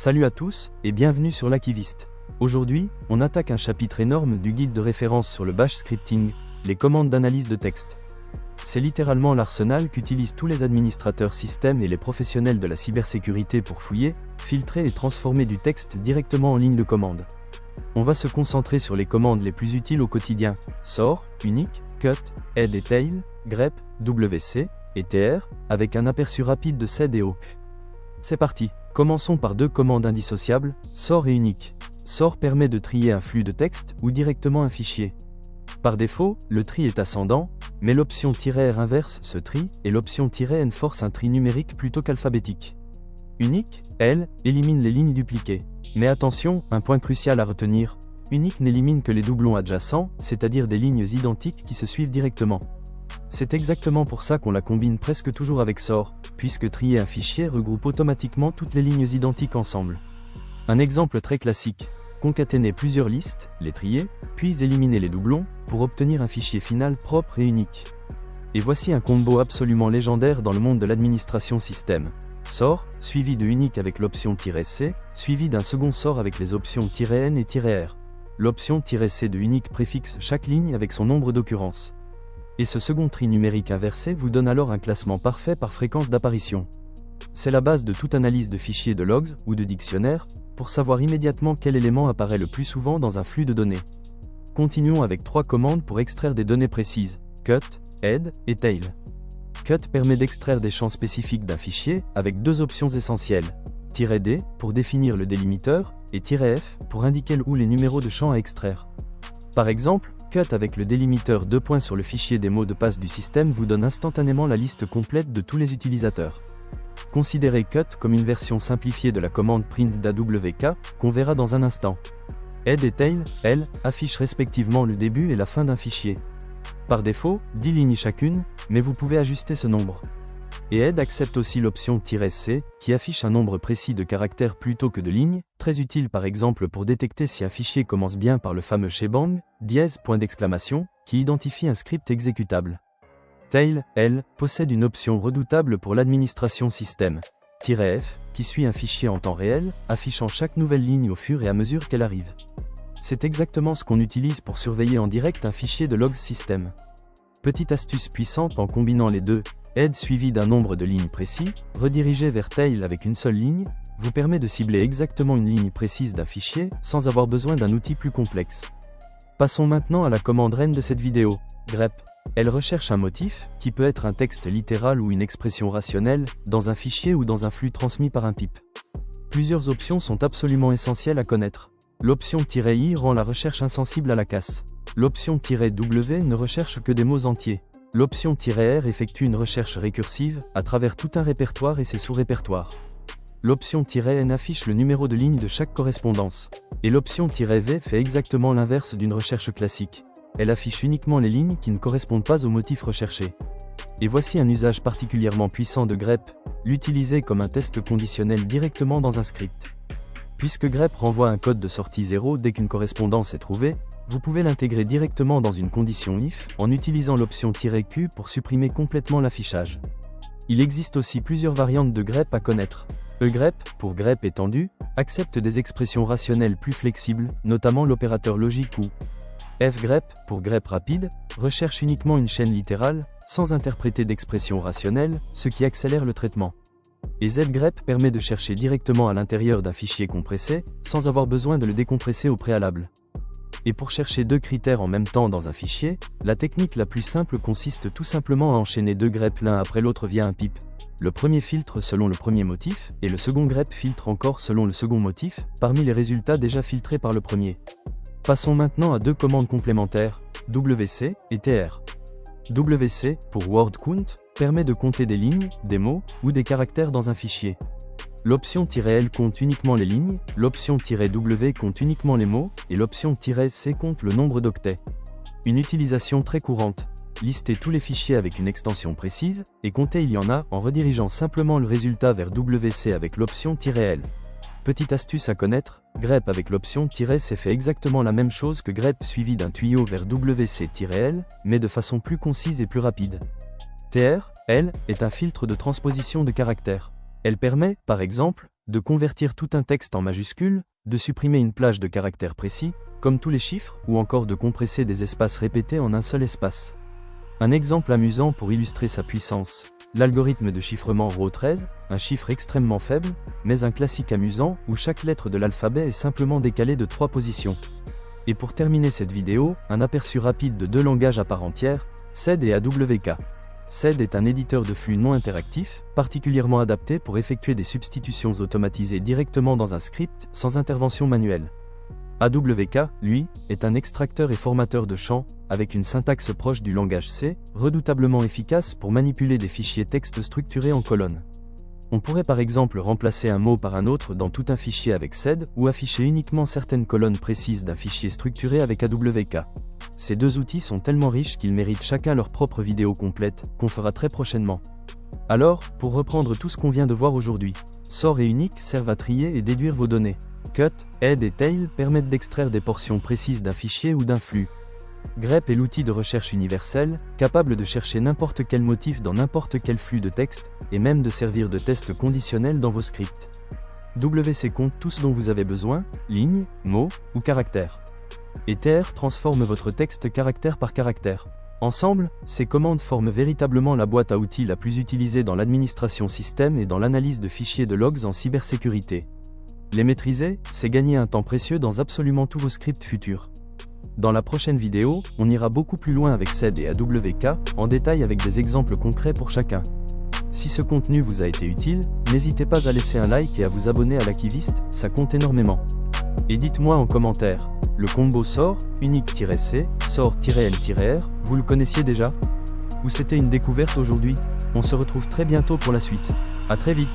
Salut à tous, et bienvenue sur l'Akiviste. Aujourd'hui, on attaque un chapitre énorme du guide de référence sur le bash scripting, les commandes d'analyse de texte. C'est littéralement l'arsenal qu'utilisent tous les administrateurs système et les professionnels de la cybersécurité pour fouiller, filtrer et transformer du texte directement en ligne de commande. On va se concentrer sur les commandes les plus utiles au quotidien: sort, unique, cut, head et tail, grep, wc et tr, avec un aperçu rapide de sed et hook. C'est parti. Commençons par deux commandes indissociables, sort et unique. Sort permet de trier un flux de texte ou directement un fichier. Par défaut, le tri est ascendant, mais l'option "-r inverse ce tri et l'option "-n force un tri numérique plutôt qu'alphabétique. Unique, elle, élimine les lignes dupliquées. Mais attention, un point crucial à retenir, unique n'élimine que les doublons adjacents, c'est-à-dire des lignes identiques qui se suivent directement. C'est exactement pour ça qu'on la combine presque toujours avec sort, puisque trier un fichier regroupe automatiquement toutes les lignes identiques ensemble. Un exemple très classique: concaténer plusieurs listes, les trier, puis éliminer les doublons, pour obtenir un fichier final propre et unique. Et voici un combo absolument légendaire dans le monde de l'administration système. Sort, suivi de unique avec l'option "-c, suivi d'un second sort avec les options "-n et "-r. L'option "-c de unique préfixe chaque ligne avec son nombre d'occurrences. Et ce second tri numérique inversé vous donne alors un classement parfait par fréquence d'apparition. C'est la base de toute analyse de fichiers de logs ou de dictionnaire, pour savoir immédiatement quel élément apparaît le plus souvent dans un flux de données. Continuons avec trois commandes pour extraire des données précises: cut, head et tail. Cut permet d'extraire des champs spécifiques d'un fichier avec deux options essentielles: "-d" pour définir le délimiteur et "-f" pour indiquer où les numéros de champs à extraire. Par exemple, cut avec le délimiteur 2 points sur le fichier des mots de passe du système vous donne instantanément la liste complète de tous les utilisateurs. Considérez cut comme une version simplifiée de la commande print d'AWK, qu'on verra dans un instant. Head et tail, elles, affichent respectivement le début et la fin d'un fichier. Par défaut, 10 lignes chacune, mais vous pouvez ajuster ce nombre. Et head accepte aussi l'option "-c, qui affiche un nombre précis de caractères plutôt que de lignes, très utile par exemple pour détecter si un fichier commence bien par le fameux shebang, !, qui identifie un script exécutable. Tail, elle, possède une option redoutable pour l'administration système, "-f, qui suit un fichier en temps réel, affichant chaque nouvelle ligne au fur et à mesure qu'elle arrive. C'est exactement ce qu'on utilise pour surveiller en direct un fichier de logs système. Petite astuce puissante en combinant les deux, head suivi d'un nombre de lignes précis, redirigé vers tail avec une seule ligne, vous permet de cibler exactement une ligne précise d'un fichier, sans avoir besoin d'un outil plus complexe. Passons maintenant à la commande reine de cette vidéo, grep. Elle recherche un motif, qui peut être un texte littéral ou une expression rationnelle, dans un fichier ou dans un flux transmis par un pip. Plusieurs options sont absolument essentielles à connaître. L'option "-i" rend la recherche insensible à la casse. L'option "-w" ne recherche que des mots entiers. L'option "-r" effectue une recherche récursive, à travers tout un répertoire et ses sous-répertoires. L'option "-n" affiche le numéro de ligne de chaque correspondance. Et l'option "-v" fait exactement l'inverse d'une recherche classique. Elle affiche uniquement les lignes qui ne correspondent pas au motif recherché. Et voici un usage particulièrement puissant de grep, l'utiliser comme un test conditionnel directement dans un script. Puisque grep renvoie un code de sortie 0 dès qu'une correspondance est trouvée, vous pouvez l'intégrer directement dans une condition if, en utilisant l'option "-q pour supprimer complètement l'affichage. Il existe aussi plusieurs variantes de grep à connaître. Egrep, pour grep étendu, accepte des expressions rationnelles plus flexibles, notamment l'opérateur logique ou fgrep, pour grep rapide, recherche uniquement une chaîne littérale, sans interpréter d'expressions rationnelles, ce qui accélère le traitement. Et zgrep permet de chercher directement à l'intérieur d'un fichier compressé, sans avoir besoin de le décompresser au préalable. Et pour chercher deux critères en même temps dans un fichier, la technique la plus simple consiste tout simplement à enchaîner deux greps l'un après l'autre via un pip. Le premier filtre selon le premier motif, et le second grep filtre encore selon le second motif, parmi les résultats déjà filtrés par le premier. Passons maintenant à deux commandes complémentaires, "-wc et "-tr". "-wc, pour word count, permet de compter des lignes, des mots, ou des caractères dans un fichier. L'option "-l" compte uniquement les lignes, l'option "-w" compte uniquement les mots, et l'option "-c" compte le nombre d'octets. Une utilisation très courante. Lister tous les fichiers avec une extension précise, et compter il y en a, en redirigeant simplement le résultat vers "-wc avec l'option "-l". Petite astuce à connaître, grep avec l'option "-c" fait exactement la même chose que grep suivi d'un tuyau vers "-wc-l", mais de façon plus concise et plus rapide. "-tr", elle, est un filtre de transposition de caractères. Elle permet, par exemple, de convertir tout un texte en majuscule, de supprimer une plage de caractères précis, comme tous les chiffres, ou encore de compresser des espaces répétés en un seul espace. Un exemple amusant pour illustrer sa puissance. L'algorithme de chiffrement Rho13, un chiffre extrêmement faible, mais un classique amusant où chaque lettre de l'alphabet est simplement décalée de 3 positions. Et pour terminer cette vidéo, un aperçu rapide de 2 langages à part entière, SED et AWK. SED est un éditeur de flux non interactif, particulièrement adapté pour effectuer des substitutions automatisées directement dans un script, sans intervention manuelle. AWK, lui, est un extracteur et formateur de champs, avec une syntaxe proche du langage C, redoutablement efficace pour manipuler des fichiers texte structurés en colonnes. On pourrait par exemple remplacer un mot par un autre dans tout un fichier avec SED, ou afficher uniquement certaines colonnes précises d'un fichier structuré avec AWK. Ces 2 outils sont tellement riches qu'ils méritent chacun leur propre vidéo complète, qu'on fera très prochainement. Alors, pour reprendre tout ce qu'on vient de voir aujourd'hui, sort et unique servent à trier et déduire vos données. Cut, head et tail permettent d'extraire des portions précises d'un fichier ou d'un flux. grep est l'outil de recherche universel, capable de chercher n'importe quel motif dans n'importe quel flux de texte, et même de servir de test conditionnel dans vos scripts. wc compte tout ce dont vous avez besoin, lignes, mots ou caractères. Et tr transforme votre texte caractère par caractère. Ensemble, ces commandes forment véritablement la boîte à outils la plus utilisée dans l'administration système et dans l'analyse de fichiers de logs en cybersécurité. Les maîtriser, c'est gagner un temps précieux dans absolument tous vos scripts futurs. Dans la prochaine vidéo, on ira beaucoup plus loin avec SED et AWK, en détail avec des exemples concrets pour chacun. Si ce contenu vous a été utile, n'hésitez pas à laisser un like et à vous abonner à l'Akivist, ça compte énormément. Et dites-moi en commentaire, le combo sort, unique-c, sort-l-r, vous le connaissiez déjà? Ou c'était une découverte aujourd'hui? On se retrouve très bientôt pour la suite. À très vite.